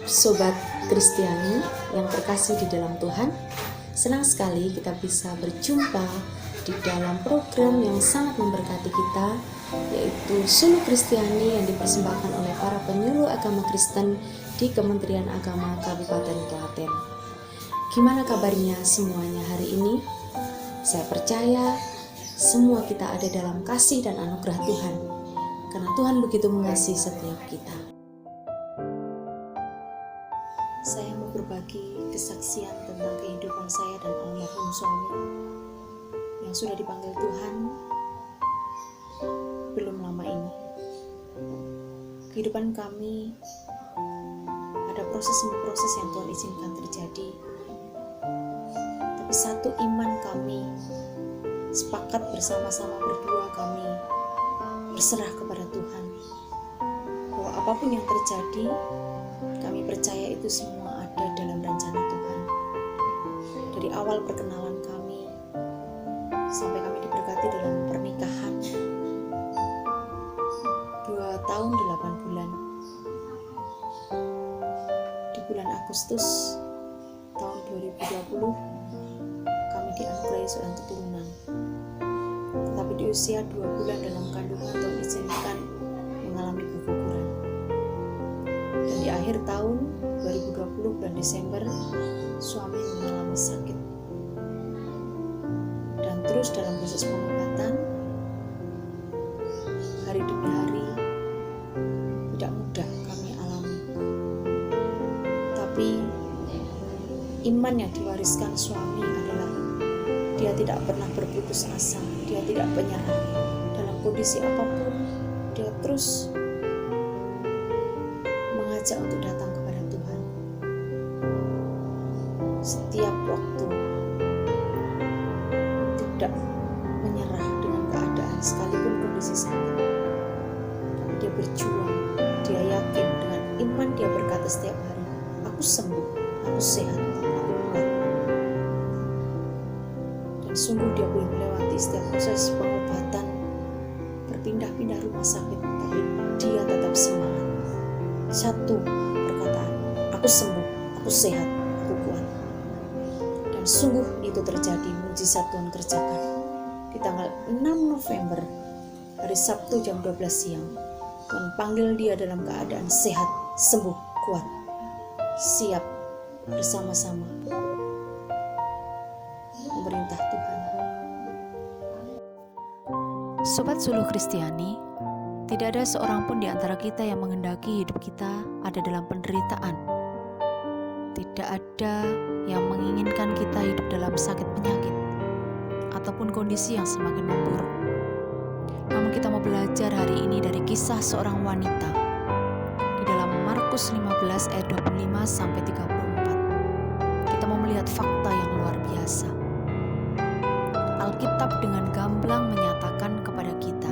Sobat Kristiani yang terkasih di dalam Tuhan, senang sekali kita bisa berjumpa di dalam program yang sangat memberkati kita, yaitu Suluh Kristiani yang dipersembahkan oleh para penyuluh agama Kristen di Kementerian Agama Kabupaten Klaten. Gimana kabarnya semuanya hari ini? Saya percaya semua kita ada dalam kasih dan anugerah Tuhan, karena Tuhan begitu mengasihi setiap kita. Saya mau berbagi kesaksian tentang kehidupan saya dan almarhum suami yang sudah dipanggil Tuhan belum lama ini. Kehidupan kami ada proses demi proses yang Tuhan izinkan terjadi. Tapi satu iman kami sepakat bersama-sama berdua, kami berserah kepada Tuhan bahwa apapun yang terjadi, kami percaya itu semua ada dalam rencana Tuhan. Dari awal perkenalan kami sampai kami diberkati dalam pernikahan 2 tahun 8 bulan. Di bulan Agustus tahun 2020 kami dianugerahi seorang keturunan. Tetapi di usia 2 bulan dalam kandungan Tuhan izinkan mengalami keguguran. Dan di akhir tahun 2020 bulan Desember, suami mengalami sakit. Dan terus dalam proses pengobatan, hari demi hari, tidak mudah kami alami. Tapi iman yang diwariskan suami adalah dia tidak pernah berputus asa, dia tidak menyerah. Dalam kondisi apapun, dia terus mengajak untuk datang kepada Tuhan. Setiap waktu tidak menyerah dengan keadaan sekalipun kondisi sakit. Tapi dia berjuang, dia yakin dengan iman dia berkata setiap hari, aku sembuh, aku sehat, aku kuat. Dan sungguh dia boleh melewati setiap proses pengobatan, berpindah-pindah rumah sakit, tapi dia tetap semangat. Satu perkataan, aku sembuh, aku sehat, aku kuat. Dan sungguh itu terjadi, mujizat Tuhan kerjakan. Di tanggal 6 November, hari Sabtu jam 12 siang, Tuhan panggil dia dalam keadaan sehat, sembuh, kuat, siap bersama-sama memerintah Tuhan. Sobat Suluh Kristiani, tidak ada seorang pun di antara kita yang menghendaki hidup kita ada dalam penderitaan. Tidak ada yang menginginkan kita hidup dalam sakit penyakit ataupun kondisi yang semakin memburuk. Namun kita mau belajar hari ini dari kisah seorang wanita di dalam Markus 15 ayat 25 sampai 34. Kita mau melihat fakta yang luar biasa. Alkitab dengan gamblang menyatakan kepada kita,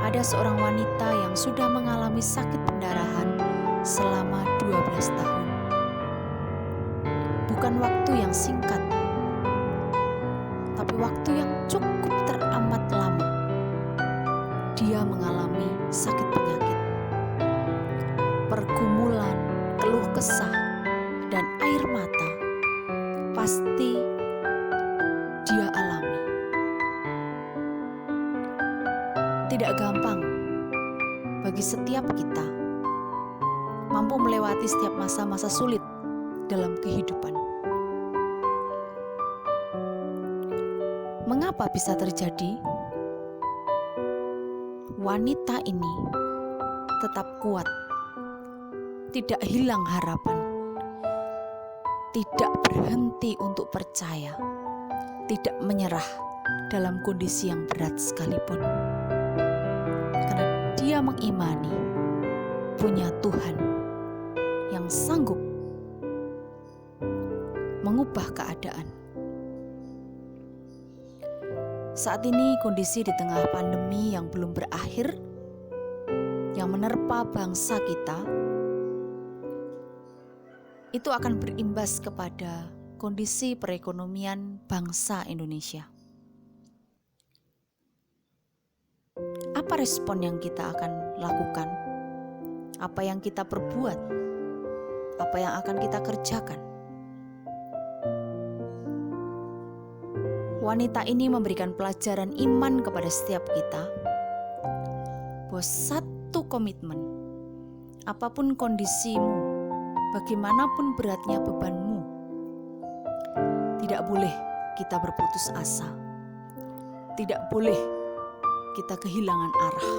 ada seorang wanita yang sudah mengalami sakit pendarahan selama 12 tahun. Bukan waktu yang singkat, tapi waktu yang cukup teramat lama. Dia mengalami sakit penyakit. Pergumulan, keluh kesah, dan air mata pasti dia alami. Tidak gampang bagi setiap kita mampu melewati setiap masa-masa sulit dalam kehidupan. Mengapa bisa terjadi? Wanita ini tetap kuat, tidak hilang harapan, tidak berhenti untuk percaya, tidak menyerah dalam kondisi yang berat sekalipun. Karena dia mengimani punya Tuhan yang sanggup mengubah keadaan. Saat ini kondisi di tengah pandemi yang belum berakhir, yang menerpa bangsa kita, itu akan berimbas kepada kondisi perekonomian bangsa Indonesia. Apa respon yang kita akan lakukan? Apa yang kita perbuat? apa yang akan kita kerjakan. Wanita ini memberikan pelajaran iman kepada setiap kita bahwa satu komitmen, apapun kondisimu, bagaimanapun beratnya bebanmu, tidak boleh kita berputus asa. Tidak boleh kita kehilangan arah.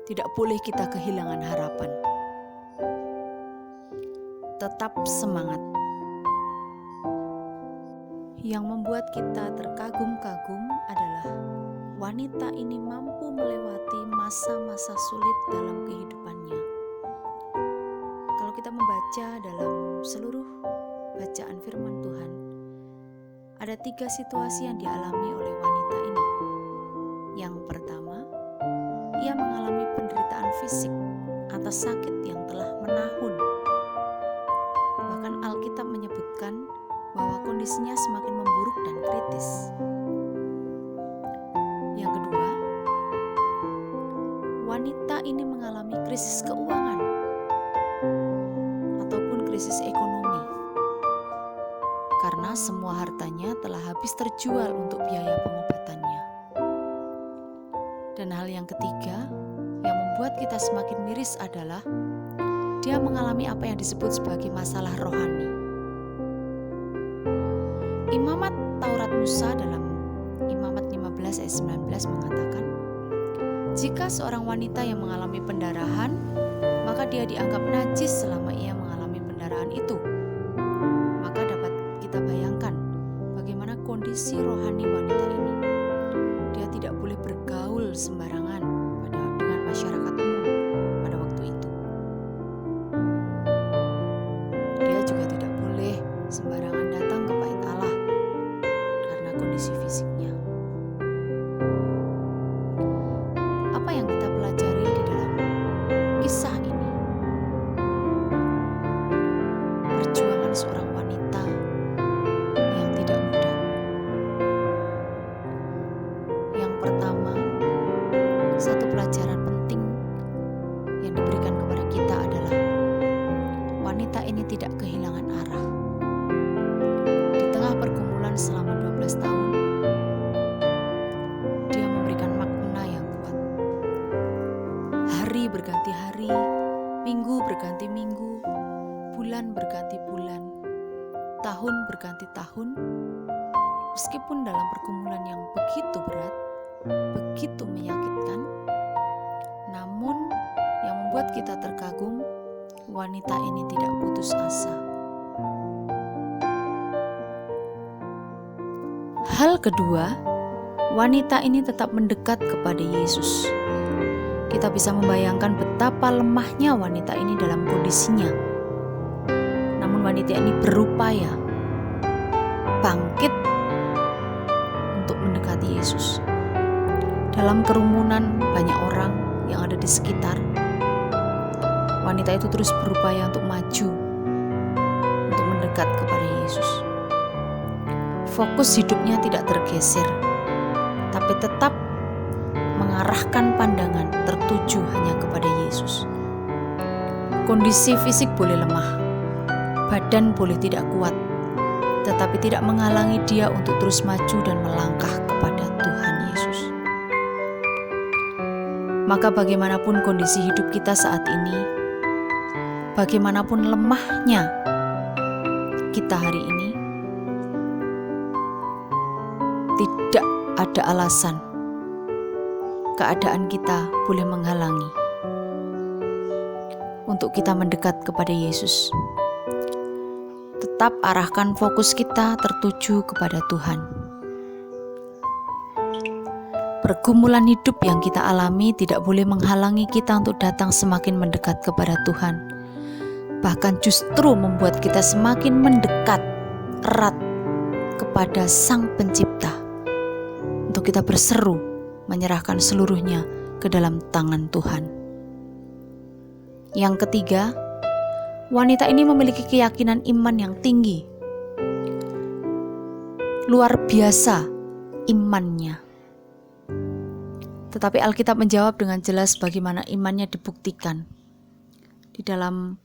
Tidak boleh kita kehilangan harapan. Tetap semangat. Yang membuat kita terkagum-kagum adalah wanita ini mampu melewati masa-masa sulit dalam kehidupannya. Kalau kita membaca dalam seluruh bacaan firman Tuhan, ada 3 situasi yang dialami oleh wanita ini. Yang pertama, ia mengalami penderitaan fisik atas sakit yang telah menahun. Bahkan Alkitab menyebutkan bahwa kondisinya semakin memburuk dan kritis. Yang kedua, wanita ini mengalami krisis keuangan ataupun krisis ekonomi karena semua hartanya telah habis terjual untuk biaya pengobatannya. Dan hal yang ketiga yang membuat kita semakin miris adalah dia mengalami apa yang disebut sebagai masalah rohani. Imamat Taurat Musa dalam Imamat 15 ayat 19 mengatakan, jika seorang wanita yang mengalami pendarahan, maka dia dianggap najis selama ia mengalami pendarahan itu. Maka dapat kita bayangkan bagaimana kondisi rohani wanita ini. Dia tidak boleh bergaul sembarangan dengan masyarakat umum pada waktu itu. Dia juga tidak boleh sembarangan datang ke bait Allah karena kondisi fisiknya. Apa yang kita pelajari di dalam kisah ini? Perjuangan seorang wanita yang tidak mudah. Yang pertama, satu pelajaran penting yang diberikan kepada kita adalah wanita ini tidak kehilangan arah. Di tengah pergumulan selama 12 tahun, dia memberikan makna yang kuat. Hari berganti hari, minggu berganti minggu, bulan berganti bulan, tahun berganti tahun. Meskipun dalam pergumulan yang begitu berat, begitu menyakitkan, namun yang membuat kita terkagum, wanita ini tidak putus asa. Hal kedua, wanita ini tetap mendekat kepada Yesus. Kita bisa membayangkan betapa lemahnya wanita ini dalam kondisinya. Namun wanita ini berupaya bangkit untuk mendekati Yesus. Dalam kerumunan banyak orang yang ada di sekitar, wanita itu terus berupaya untuk maju, untuk mendekat kepada Yesus. Fokus hidupnya tidak tergeser, tapi tetap mengarahkan pandangan tertuju hanya kepada Yesus. Kondisi fisik boleh lemah, badan boleh tidak kuat, tetapi tidak menghalangi dia untuk terus maju dan melangkah kepada Tuhan Yesus. Maka bagaimanapun kondisi hidup kita saat ini, bagaimanapun lemahnya kita hari ini, tidak ada alasan keadaan kita boleh menghalangi untuk kita mendekat kepada Yesus. Tetap arahkan fokus kita tertuju kepada Tuhan. Pergumulan hidup yang kita alami tidak boleh menghalangi kita untuk datang semakin mendekat kepada Tuhan. Bahkan justru membuat kita semakin mendekat erat kepada Sang Pencipta. Untuk kita berseru menyerahkan seluruhnya ke dalam tangan Tuhan. Yang ketiga, wanita ini memiliki keyakinan iman yang tinggi. Luar biasa imannya. Tetapi Alkitab menjawab dengan jelas bagaimana imannya dibuktikan. Di dalam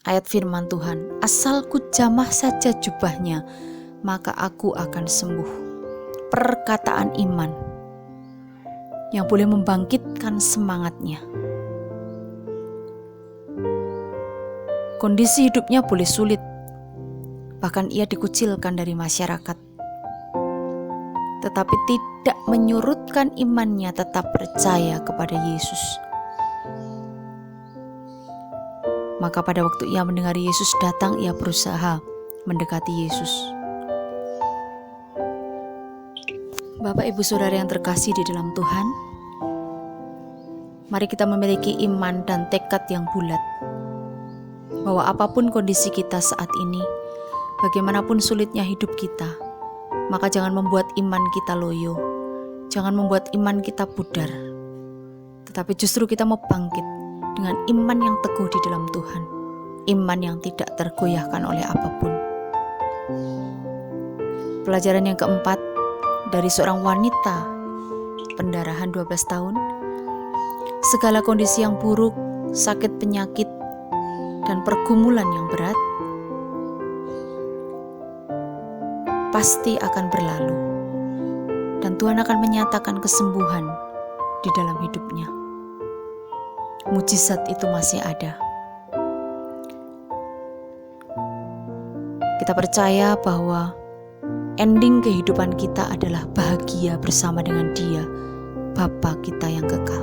ayat firman Tuhan, asal ku jamah saja jubahnya, maka aku akan sembuh. Perkataan iman yang boleh membangkitkan semangatnya. Kondisi hidupnya boleh sulit, bahkan ia dikucilkan dari masyarakat, tetapi tidak menyurutkan imannya tetap percaya kepada Yesus. Maka pada waktu ia mendengar Yesus datang, ia berusaha mendekati Yesus. Bapak, Ibu, Saudara yang terkasih di dalam Tuhan, mari kita memiliki iman dan tekad yang bulat, bahwa apapun kondisi kita saat ini, bagaimanapun sulitnya hidup kita, maka jangan membuat iman kita loyo, jangan membuat iman kita pudar, tetapi justru kita mau bangkit dengan iman yang teguh di dalam Tuhan, iman yang tidak tergoyahkan oleh apapun. Pelajaran yang keempat dari seorang wanita pendarahan 12 tahun, segala kondisi yang buruk, sakit penyakit, dan pergumulan yang berat pasti akan berlalu, dan Tuhan akan menyatakan kesembuhan di dalam hidupnya. Mujizat itu masih ada. Kita percaya bahwa ending kehidupan kita adalah bahagia bersama dengan Dia, Bapa kita yang kekal.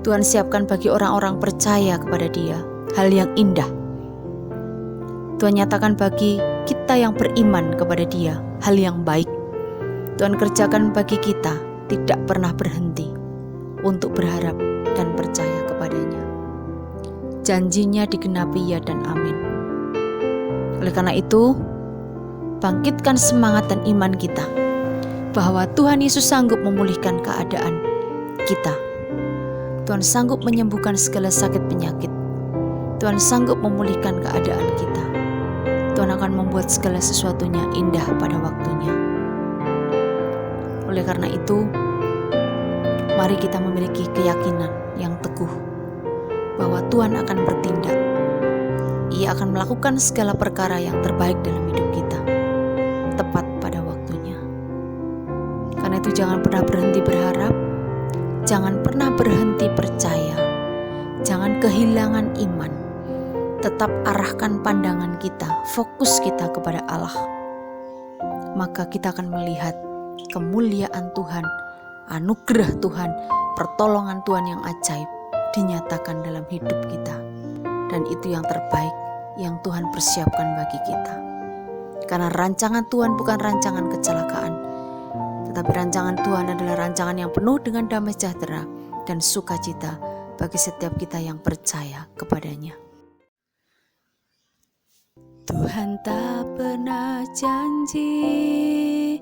Tuhan siapkan bagi orang-orang percaya kepada Dia hal yang indah. Tuhan nyatakan bagi kita yang beriman kepada Dia hal yang baik. Tuhan kerjakan bagi kita tidak pernah berhenti untuk berharap dan percaya kepadanya. Janjinya digenapi ya dan amin. Oleh karena itu, bangkitkan semangat dan iman kita bahwa Tuhan Yesus sanggup memulihkan keadaan kita. Tuhan sanggup menyembuhkan segala sakit penyakit. Tuhan sanggup memulihkan keadaan kita. Tuhan akan membuat segala sesuatunya indah pada waktunya. Oleh karena itu, mari kita memiliki keyakinan yang teguh bahwa Tuhan akan bertindak. Ia akan melakukan segala perkara yang terbaik dalam hidup kita, tepat pada waktunya. Karena itu jangan pernah berhenti berharap, jangan pernah berhenti percaya, jangan kehilangan iman. Tetap arahkan pandangan kita, fokus kita kepada Allah. Maka kita akan melihat kemuliaan Tuhan, anugerah Tuhan, pertolongan Tuhan yang ajaib dinyatakan dalam hidup kita. Dan itu yang terbaik yang Tuhan persiapkan bagi kita. Karena rancangan Tuhan bukan rancangan kecelakaan, tetapi rancangan Tuhan adalah rancangan yang penuh dengan damai sejahtera dan sukacita bagi setiap kita yang percaya kepadanya. Tuhan tak pernah janji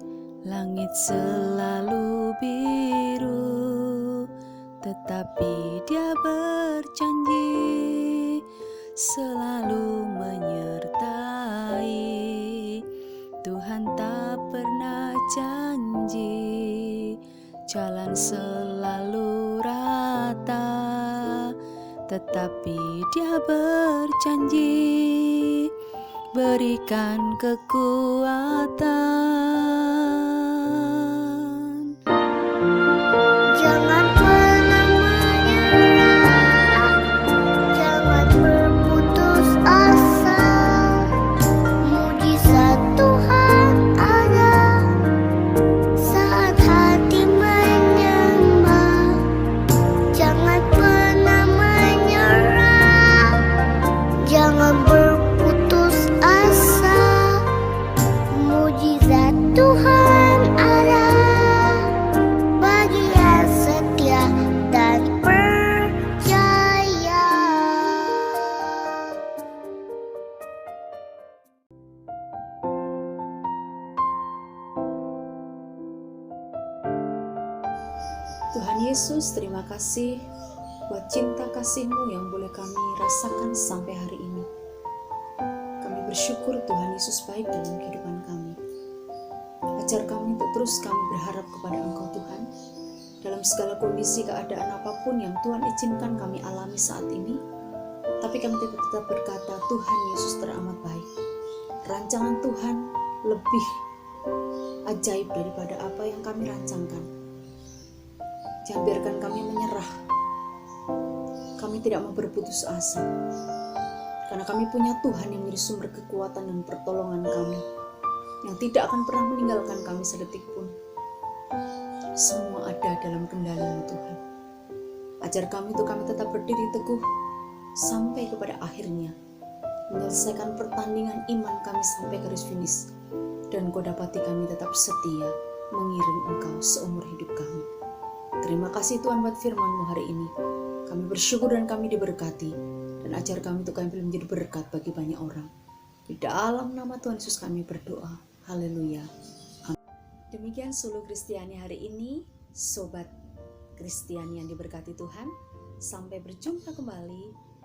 langit selalu biru, tetapi Dia berjanji selalu menyertai. Tuhan tak pernah janji jalan selalu rata, tetapi Dia berjanji berikan kekuatan. Jangan pernah menyerah, jangan berputus asa. Mujizat Tuhan ada saat hati menyembah. Jangan pernah menyerah, jangan berputus asa. Mujizat Tuhan ada bagi yang setia dan percaya. Tuhan Yesus, terima kasih buat cinta kasih-Mu yang boleh kami rasakan sampai hari ini. Kami bersyukur Tuhan Yesus baik dalam kehidupan kami. Ajar kami untuk terus kami berharap kepada Engkau Tuhan, dalam segala kondisi keadaan apapun yang Tuhan izinkan kami alami saat ini, Tapi kami tetap berkata, Tuhan Yesus teramat baik. Rancangan Tuhan lebih ajaib daripada apa yang kami rancangkan. Jangan biarkan kami menyerah. Kami tidak mau berputus asa. Karena kami punya Tuhan yang menjadi sumber kekuatan dan pertolongan kami, yang tidak akan pernah meninggalkan kami sedetik pun. Semua ada dalam kendali-Mu Tuhan. Ajar kami untuk kami tetap berdiri teguh sampai kepada akhirnya, menyelesaikan pertandingan iman kami sampai garis finish, dan Kau dapati kami tetap setia mengiring Engkau seumur hidup kami. Terima kasih Tuhan buat firman-Mu hari ini. Kami bersyukur dan kami diberkati, dan ajar kami untuk kami menjadi berkat bagi banyak orang. Di dalam nama Tuhan Yesus kami berdoa. Haleluya. Amin. Demikian Suluh Kristiani hari ini, Sobat Kristiani yang diberkati Tuhan. Sampai berjumpa kembali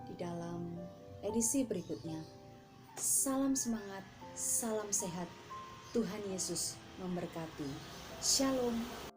di dalam edisi berikutnya. Salam semangat, salam sehat. Tuhan Yesus memberkati. Shalom.